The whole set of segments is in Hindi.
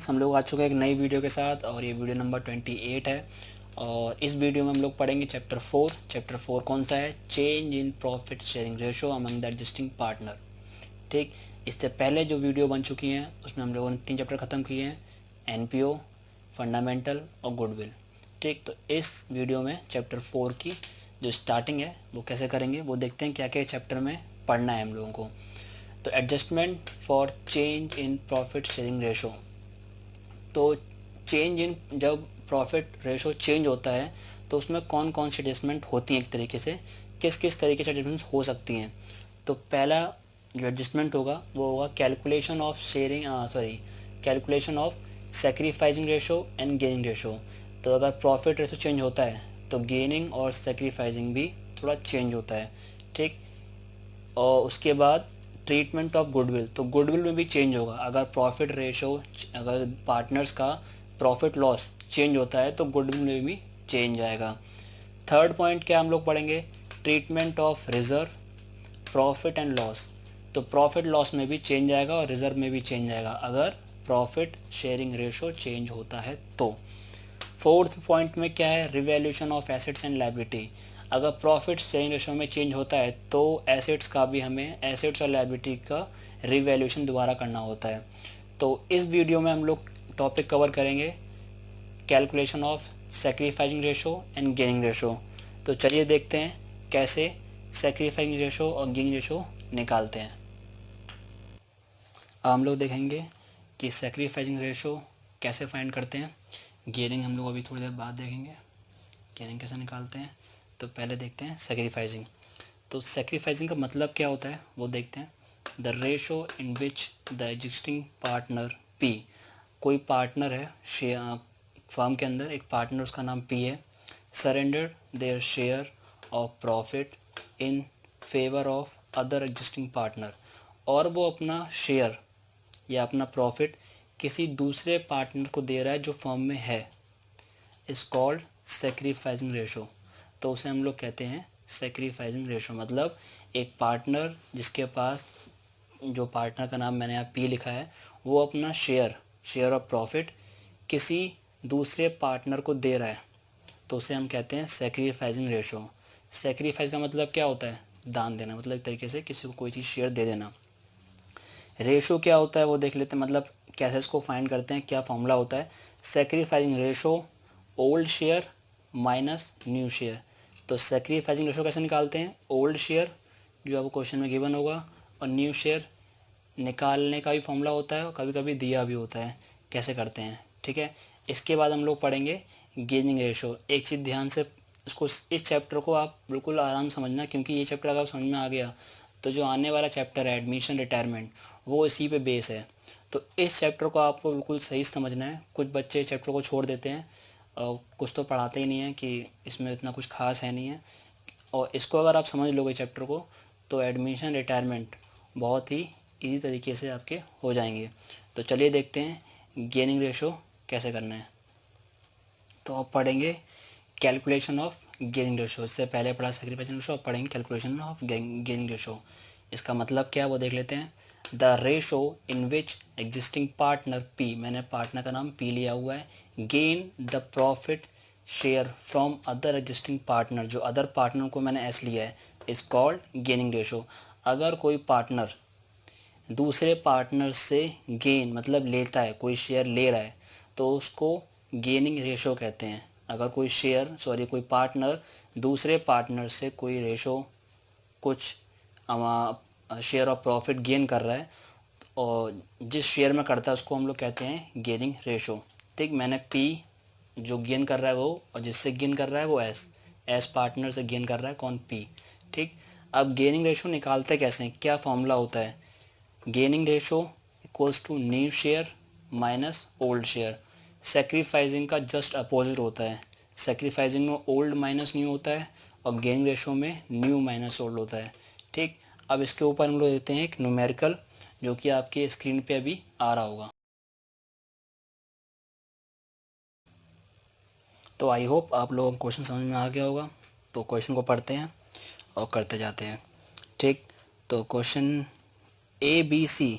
फ्रेंड्स, हम लोग आ चुके हैं एक नई वीडियो के साथ और ये वीडियो नंबर 28 है। और इस वीडियो में हम लोग पढ़ेंगे चैप्टर 4। चैप्टर 4 कौन सा है? Change in profit sharing ratio among the existing partner. ठीक, इससे पहले जो वीडियो बन चुकी हैं उसमें हम लोगों ने 3 चैप्टर ख़त्म किए हैं, एनपीओ, फंडामेंटल और गुडविल। ठीक, तो इस वीडियो में चैप्टर 4 की जो स्टार्टिंग है वो कैसे करेंगे वो देखते हैं, क्या क्या चैप्टर में पढ़ना है हम लोगों को। तो adjustment for change in profit sharing ratio. तो चेंज इन, जब प्रॉफिट रेशो चेंज होता है तो उसमें कौन कौन सी एडजस्टमेंट होती हैं, एक तरीके से किस किस तरीके से एडजस्टमेंट हो सकती हैं। तो पहला जो एडजस्टमेंट होगा वो होगा calculation of sharing calculation of sacrificing ratio and gaining ratio. तो अगर प्रॉफिट रेशो चेंज होता है तो गेनिंग और सेक्रीफाइसिंग भी थोड़ा चेंज होता है। ठीक, और उसके बाद ट्रीटमेंट ऑफ गुडविल, तो गुडविल में भी चेंज होगा। अगर प्रॉफिट रेशो, अगर पार्टनर्स का प्रॉफिट लॉस चेंज होता है तो गुडविल में भी चेंज आएगा। थर्ड पॉइंट क्या हम लोग पढ़ेंगे? Treatment of reserve, profit and loss. तो प्रॉफिट लॉस में भी चेंज आएगा और रिजर्व में भी चेंज आएगा अगर प्रॉफिट शेयरिंग रेशो चेंज होता है तो। फोर्थ पॉइंट में क्या है? Revaluation of assets and liability. अगर प्रॉफिट शेयरिंग रेशो में चेंज होता है तो एसेट्स का भी, हमें एसेट्स और लायबिलिटी का रिवैल्यूएशन दोबारा करना होता है। तो इस वीडियो में हम लोग टॉपिक कवर करेंगे calculation of sacrificing ratio and gaining ratio. तो चलिए देखते हैं कैसे सेक्रीफाइसिंग रेशो और गेनिंग रेशो निकालते हैं। अब हम लोग देखेंगे कि सेक्रीफाइसिंग रेशो कैसे फाइंड करते हैं। गेनिंग हम लोग अभी थोड़ी देर बाद देखेंगे, गेनिंग कैसे निकालते हैं। तो पहले देखते हैं सेक्रीफाइसिंग। तो सेक्रीफाइसिंग का मतलब क्या होता है वो देखते हैं। The ratio in which the existing partner P, कोई पार्टनर है फर्म के अंदर, एक पार्टनर उसका नाम पी है, surrender their share of profit in favour of other existing partner, और वो अपना शेयर या अपना प्रॉफिट किसी दूसरे पार्टनर को दे रहा है जो फर्म में है, इज कॉल्ड सेक्रीफाइसिंग रेशो। तो उसे हम लोग कहते हैं सेक्रीफाइसिंग रेशो। मतलब एक पार्टनर जिसके पास, जो पार्टनर का नाम मैंने यहाँ पी लिखा है, वो अपना शेयर ऑफ प्रॉफिट किसी दूसरे पार्टनर को दे रहा है तो उसे हम कहते हैं सेक्रीफाइसिंग रेशो। सेक्रीफाइस का मतलब क्या होता है? दान देना, मतलब एक तरीके से किसी को कोई चीज़ शेयर दे देना। रेशो क्या होता है वो देख लेते हैं, मतलब कैसे इसको फाइंड करते हैं, क्या फॉर्मूला होता है। Sacrificing ratio old share minus new share. तो सेक्रीफाइसिंग रेशो कैसे निकालते हैं? ओल्ड शेयर जो आपको क्वेश्चन में गिवन होगा, और न्यू शेयर निकालने का भी फॉर्मूला होता है और कभी कभी दिया भी होता है, कैसे करते हैं। ठीक है, इसके बाद हम लोग पढ़ेंगे गेनिंग रेशो। एक चीज़ ध्यान से इसको, इस चैप्टर को आप बिल्कुल आराम समझना, क्योंकि ये चैप्टर अगर समझ में आ गया तो जो आने वाला चैप्टर है एडमिशन रिटायरमेंट, वो इसी पे बेस है। तो इस चैप्टर को आपको बिल्कुल सही समझना है। कुछ बच्चे चैप्टर को छोड़ देते हैं और कुछ तो पढ़ाते ही नहीं है कि इसमें इतना कुछ खास है नहीं है। और इसको अगर आप समझ लोगे चैप्टर को तो एडमिशन रिटायरमेंट बहुत ही इजी तरीके से आपके हो जाएंगे। तो चलिए देखते हैं गेनिंग रेशो कैसे करना है। तो आप पढ़ेंगे कैलकुलेशन ऑफ गेनिंग रेशो। इससे पहले पढ़ा सेक्रीफाइसिंग रेशो, अब पढ़ेंगे कैलकुलेशन ऑफ गेनिंग रेशो। इसका मतलब क्या है वो देख लेते हैं। The ratio in which existing partner P, मैंने पार्टनर का नाम पी लिया हुआ है, gain the profit share from other existing partner, जो अदर पार्टनर को मैंने एस लिया है, इज कॉल्ड गेनिंग रेशो। अगर कोई पार्टनर दूसरे पार्टनर से गेन मतलब लेता है, कोई शेयर ले रहा है, तो उसको गेनिंग रेशो कहते हैं। अगर कोई पार्टनर दूसरे पार्टनर से कोई रेशो, कुछ शेयर ऑफ प्रॉफिट गेन कर रहा है और जिस शेयर में करता है उसको हम लोग कहते हैं गेनिंग रेशो। ठीक, मैंने पी जो गेन कर रहा है वो, और जिससे गेन कर रहा है वो एस पार्टनर से गेन कर रहा है कौन? पी। ठीक, अब गेनिंग रेशो निकालते कैसे हैं, क्या फॉर्मूला होता है? Gaining ratio equals to new share minus old share. Sacrificing का जस्ट अपोजिट होता है। सेक्रीफाइसिंग में ओल्ड माइनस न्यू होता है और गेनिंग रेशो में न्यू माइनस ओल्ड होता है। ठीक, अब इसके ऊपर हम लोग देते हैं एक न्यूमेरिकल जो कि आपके स्क्रीन पे अभी आ रहा होगा। तो आई होप आप लोगों को क्वेश्चन समझ में आ गया होगा। तो क्वेश्चन को पढ़ते हैं और करते जाते हैं। ठीक, तो question A B C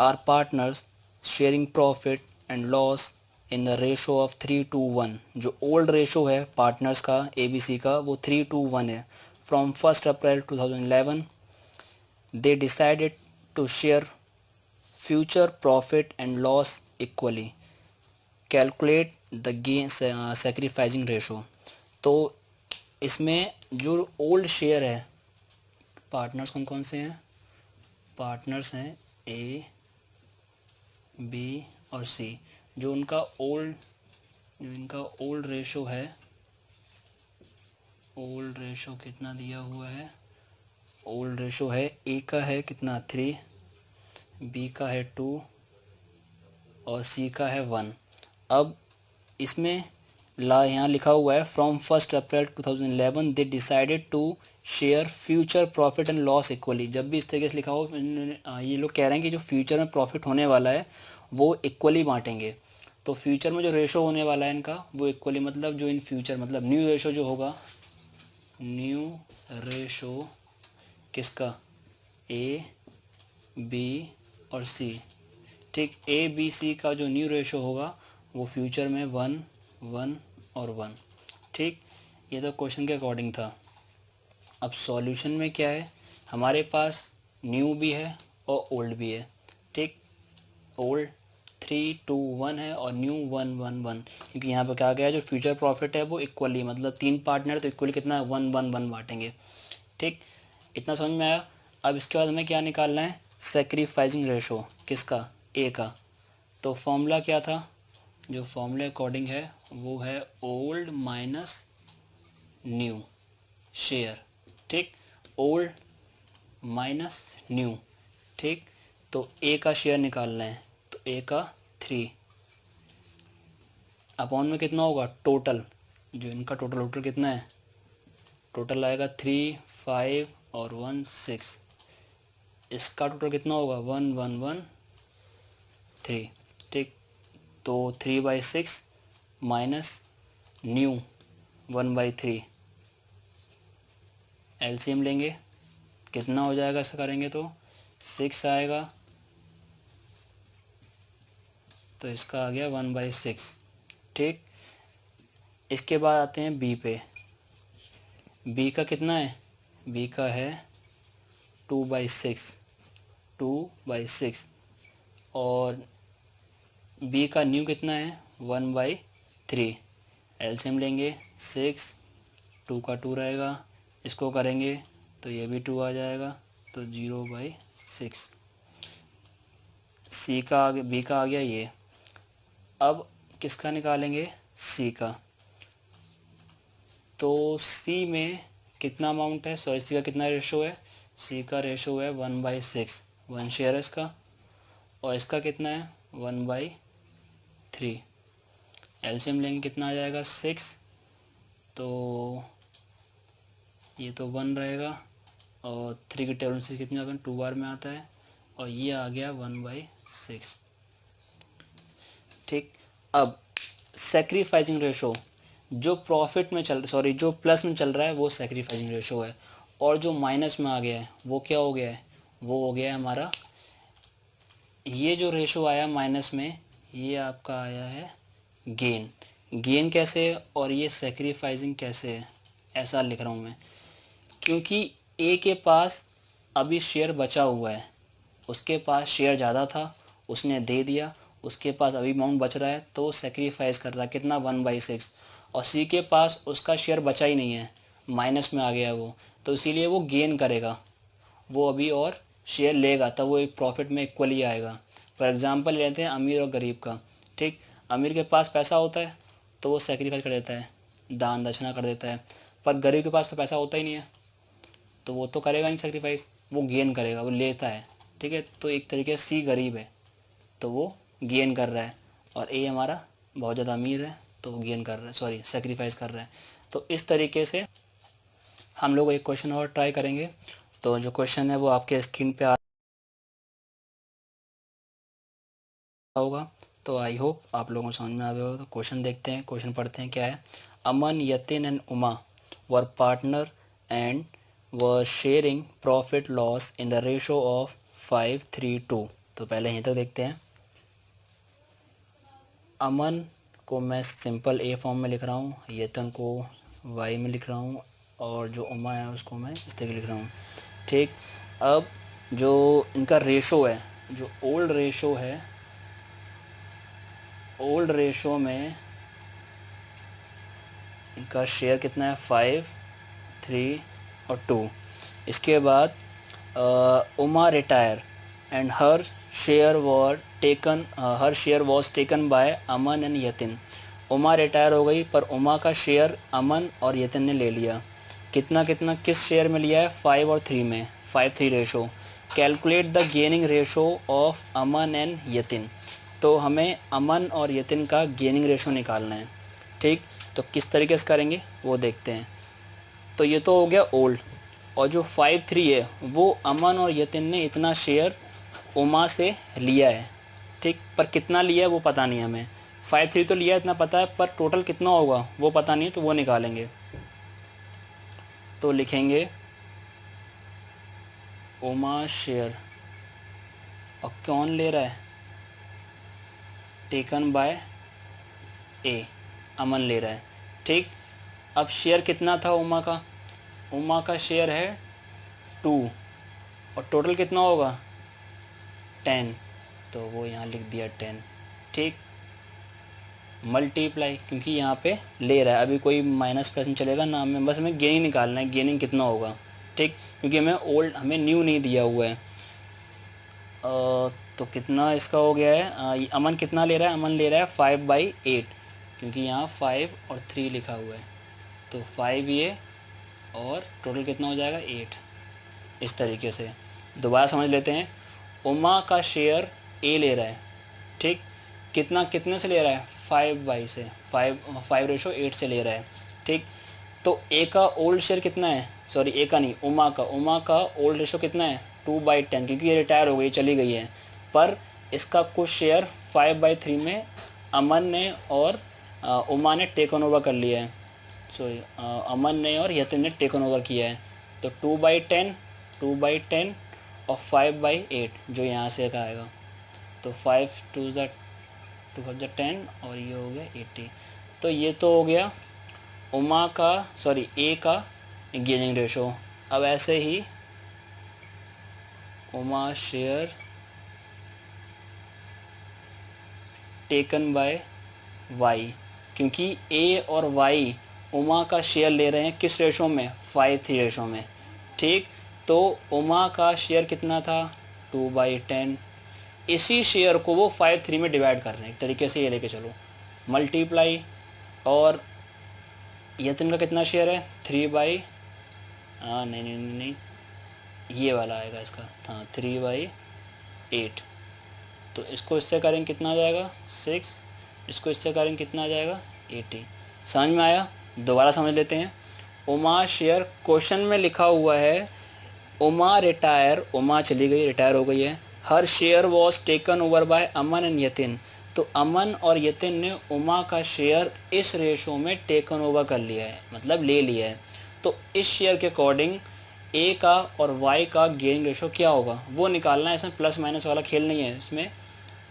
are partners sharing profit and loss in the ratio of 3:1। जो ओल्ड रेशो है पार्टनर्स का ABC का वो 3:1 है। From 1 April 2011 they decided to share future profit and loss equally, calculate the gain sacrificing ratio. तो इसमें जो ओल्ड शेयर है, पार्टनर्स कौन कौन से हैं? पार्टनर्स हैं A, B और C। जो इनका ओल्ड रेशो है, ओल्ड रेशो कितना दिया हुआ है? ओल्ड रेशो है A का है कितना 3, B का है 2 और C का है 1। अब इसमें यहाँ लिखा हुआ है from 1 April 2011 they decided to share future profit and loss equally. जब भी इस तरीके से लिखा हो, ये लोग कह रहे हैं कि जो फ्यूचर में प्रॉफिट होने वाला है वो इक्वली बांटेंगे। तो फ्यूचर में जो रेशो होने वाला है इनका वो इक्वली, मतलब जो इन फ्यूचर मतलब न्यू रेशो जो होगा, न्यू रेशो किसका? A, B और C। ठीक, ABC का जो न्यू रेशो होगा वो फ्यूचर में 1, 1 और 1। ठीक, ये तो क्वेश्चन के अकॉर्डिंग था। अब सॉल्यूशन में क्या है, हमारे पास न्यू भी है और ओल्ड भी है। ठीक, ओल्ड 3:1 है और न्यू 1:1:1, क्योंकि यहाँ पर क्या गया है, जो फ्यूचर प्रॉफिट है वो इक्वली, मतलब 3 पार्टनर तो इक्वली कितना है 1:1:1 बांटेंगे। ठीक, इतना समझ में आया। अब इसके बाद हमें क्या निकालना है? सेक्रीफाइसिंग रेशो किसका? A का। तो फॉर्मूला क्या था? जो फॉर्मूले अकॉर्डिंग है वो है ओल्ड माइनस न्यू शेयर। ठीक, ओल्ड माइनस न्यू। ठीक, तो A का शेयर निकालना है, तो A का 3 अपॉन में कितना होगा टोटल, जो इनका टोटल कितना है? टोटल आएगा 3, 5 और 1 6। इसका टोटल कितना होगा? 1, 1, 1, 3। ठीक, तो 3/6 माइनस न्यू 1/3, एलसीएम लेंगे कितना हो जाएगा? ऐसा करेंगे तो 6 आएगा, तो इसका आ गया 1/6। ठीक, इसके बाद आते हैं B पे। B का कितना है? B का है 2/6, 2/6 और B का न्यू कितना है? 1/3। एलसीएम लेंगे 6, 2 का 2 रहेगा, इसको करेंगे तो ये भी 2 आ जाएगा, तो 0/6। B का आ गया ये। अब किसका निकालेंगे? C का। तो C में कितना अमाउंट है? सॉरी, C का कितना रेशो है? C का रेशो है 1/6, 1 शेयर है इसका, और इसका कितना है? 1/3। एलसीएम लेंगे कितना आ जाएगा? 6, तो ये तो 1 रहेगा और 3 की टेबल से कितने आता है? 2 बार में आता है, और ये आ गया 1/6। ठीक, अब सेक्रीफाइसिंग रेशो जो प्रॉफिट में जो प्लस में चल रहा है वो सेक्रीफाइसिंग रेशो है, और जो माइनस में आ गया है वो क्या हो गया है? वो हो गया है हमारा, ये जो रेशो आया माइनस में ये आपका आया है गेन। गेन कैसे है और ये सेक्रीफाइसिंग कैसे है, ऐसा लिख रहा हूँ मैं, क्योंकि A के पास अभी शेयर बचा हुआ है, उसके पास शेयर ज़्यादा था उसने दे दिया, उसके पास अभी अमाउंट बच रहा है तो सेक्रीफाइस कर रहा है कितना? 1/6। और C के पास उसका शेयर बचा ही नहीं है, माइनस में आ गया वो, तो इसीलिए वो गेन करेगा, वो अभी और शेयर लेगा, तब वो एक प्रॉफिट में इक्वली आएगा। फॉर एग्जांपल लेते हैं अमीर और गरीब का। ठीक, अमीर के पास पैसा होता है तो वो सेक्रीफाइस कर देता है, दान दक्षिणा कर देता है, पर गरीब के पास तो पैसा होता ही नहीं है तो वो तो करेगा नहीं सेक्रीफाइस, वो गेन करेगा, वो लेता है। ठीक है, तो एक तरीके से C गरीब है तो वो गेन कर रहा है, और A हमारा बहुत ज़्यादा अमीर है तो वो गेन कर रहा है, सॉरी सेक्रीफाइस कर रहा है। तो इस तरीके से हम लोग एक क्वेश्चन और ट्राई करेंगे। तो जो क्वेश्चन है वो आपके स्क्रीन पे आ रहा होगा, तो आई होप आप लोगों को समझ में आ गया होगा। तो क्वेश्चन देखते हैं, क्वेश्चन पढ़ते हैं क्या है। Aman, Yatin and Uma were partner and were sharing profit loss in the ratio of 5:3:2। तो पहले यहीं तक देखते हैं। अमन को मैं सिंपल ए फॉर्म में लिख रहा हूँ, यतन को वाई में लिख रहा हूँ, और जो उमा है उसको मैं इस तरह लिख रहा हूँ। ठीक, अब जो इनका रेशो है, जो ओल्ड रेशो है, ओल्ड रेशो में इनका शेयर कितना है, 5, 3 और 2। इसके बाद Uma retire and her share was taken by Aman and Yatin. Uma retire हो गई पर उमा का शेयर अमन और यतिन ने ले लिया। कितना कितना किस शेयर में लिया है, 5 और 3 में, 5-3 ratio. Calculate the gaining ratio of Aman and Yatin. तो हमें अमन और यतिन का गेनिंग रेशो निकालना है। ठीक, तो किस तरीके से करेंगे वो देखते हैं। तो ये तो हो गया ओल्ड, और जो 5-3 है वो अमन और यतिन ने इतना शेयर उमा से लिया है। ठीक, पर कितना लिया है वो पता नहीं हमें। 5-3 तो लिया है इतना पता है, पर टोटल कितना होगा वो पता नहीं है, तो वो निकालेंगे। तो लिखेंगे उमा शेयर, और कौन ले रहा है, टेकन बाय ए, अमन ले रहा है। ठीक, अब शेयर कितना था उमा का, उमा का शेयर है 2, और टोटल कितना होगा 10, तो वो यहाँ लिख दिया 10। ठीक, मल्टीप्लाई, क्योंकि यहाँ पे ले रहा है, अभी कोई माइनस प्लस नहीं चलेगा ना, हमें बस हमें गेनिंग निकालना है, गेनिंग कितना होगा। ठीक, क्योंकि हमें न्यू नहीं दिया हुआ है। तो कितना इसका हो गया है, अमन कितना ले रहा है, अमन ले रहा है 5/8, क्योंकि यहाँ 5 और 3 लिखा हुआ है, तो 5 ये, और टोटल कितना हो जाएगा 8। इस तरीके से दोबारा समझ लेते हैं। उमा का शेयर ए ले रहा है। ठीक, कितना कितने से ले रहा है, 5 से 5/8 से ले रहा है। ठीक, तो ए का ओल्ड शेयर कितना है, सॉरी ए का नहीं, उमा का ओल्ड रेशो कितना है, 2/10, क्योंकि ये रिटायर हो गई, चली गई है। पर इसका कुछ शेयर 5/3 में अमन ने और उमा ने टेकन ओवर कर लिया है, सॉरी अमन ने और यतिन ने टेकन ओवर किया है। तो 2/10 और 5/8 जो यहाँ से का आएगा, तो 5×2 = 10, और ये हो गया 80। तो ये तो हो गया उमा का, सॉरी ए का गेनिंग रेशो। अब ऐसे ही Uma share taken by Y, क्योंकि ए और वाई उमा का शेयर ले रहे हैं किस रेशो में, 5-3 रेशो में। ठीक, तो उमा का शेयर कितना था, 2/10। इसी शेयर को वो 5-3 में डिवाइड कर रहे हैं, एक तरीके से ये लेके चलो, मल्टीप्लाई। और यतिन का कितना शेयर है, 3/, नहीं, ये वाला आएगा इसका, हाँ 3/8। तो इसको इससे करेंगे कितना आ जाएगा, 6, इसको इससे करेंगे कितना आ जाएगा, 80। समझ में आया, दोबारा समझ लेते हैं। उमा शेयर, क्वेश्चन में लिखा हुआ है उमा रिटायर, उमा चली गई, रिटायर हो गई है। Her share was taken over by Aman and Yatin, तो अमन और यतिन ने उमा का शेयर इस रेशो में टेकन ओवर कर लिया है, मतलब ले लिया है। तो इस शेयर के अकॉर्डिंग ए का और वाई का गेनिंग रेशो क्या होगा वो निकालना है। इसमें प्लस माइनस वाला खेल नहीं है, इसमें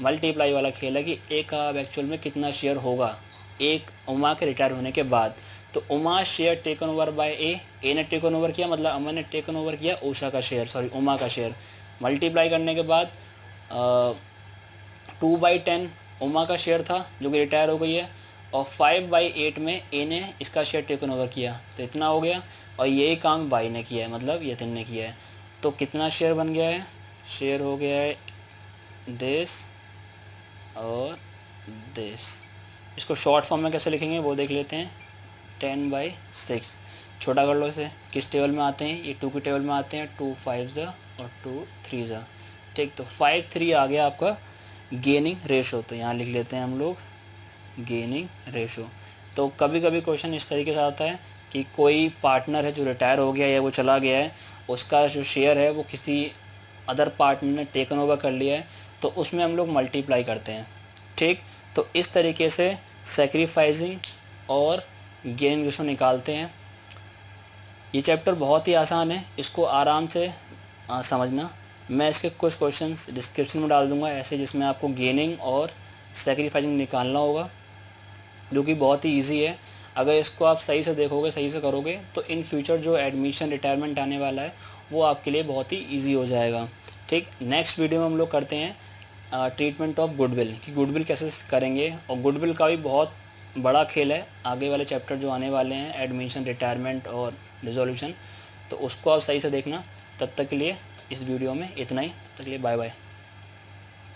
मल्टीप्लाई वाला खेल है कि ए का अब एक्चुअल में कितना शेयर होगा एक उमा के रिटायर होने के बाद। तो Uma share taken over by A ने टेकन ओवर किया, मतलब अमन ने टेकन ओवर किया उषा का शेयर, सॉरी उमा का शेयर। मल्टीप्लाई करने के बाद 2/10 उमा का शेयर था जो कि रिटायर हो गई है, और 5/8 में ए ने इसका शेयर टेकन ओवर किया, तो इतना हो गया। और यही काम बाई ने किया है, मतलब यतिन ने किया है। तो कितना शेयर बन गया है, शेयर हो गया है दिस और दिस। इसको शॉर्ट फॉर्म में कैसे लिखेंगे वो देख लेते हैं। 10/6 छोटा कर लो इसे, किस टेबल में आते हैं, ये 2 की टेबल में आते हैं, 2 5 और 2 3। ठीक, तो 5-3 आ गया आपका गेनिंग रेशो। तो यहाँ लिख लेते हैं हम लोग गेनिंग रेशो। तो कभी कभी क्वेश्चन इस तरीके से आता है कि कोई पार्टनर है जो रिटायर हो गया या वो चला गया है, उसका जो शेयर है वो किसी अदर पार्टनर ने टेकन ओवर कर लिया है, तो उसमें हम लोग मल्टीप्लाई करते हैं। ठीक, तो इस तरीके से सैक्रिफाइसिंग और गेनिंग रेशो निकालते हैं। ये चैप्टर बहुत ही आसान है, इसको आराम से समझना। मैं इसके कुछ क्वेश्चंस डिस्क्रिप्शन में डाल दूंगा ऐसे, जिसमें आपको गेनिंग और सेक्रीफाइसिंग निकालना होगा, जो कि बहुत ही ईजी है। अगर इसको आप सही से देखोगे, सही से करोगे, तो इन फ्यूचर जो एडमिशन रिटायरमेंट आने वाला है वो आपके लिए बहुत ही ईजी हो जाएगा। ठीक, नेक्स्ट वीडियो में हम लोग करते हैं ट्रीटमेंट ऑफ गुडविल, कि गुडविल कैसे करेंगे, और गुडविल का भी बहुत बड़ा खेल है। आगे वाले चैप्टर जो आने वाले हैं, एडमिशन, रिटायरमेंट और रिजोल्यूशन, तो उसको आप सही से देखना। तब तक के लिए इस वीडियो में इतना ही, तब तक के लिए बाय बाय।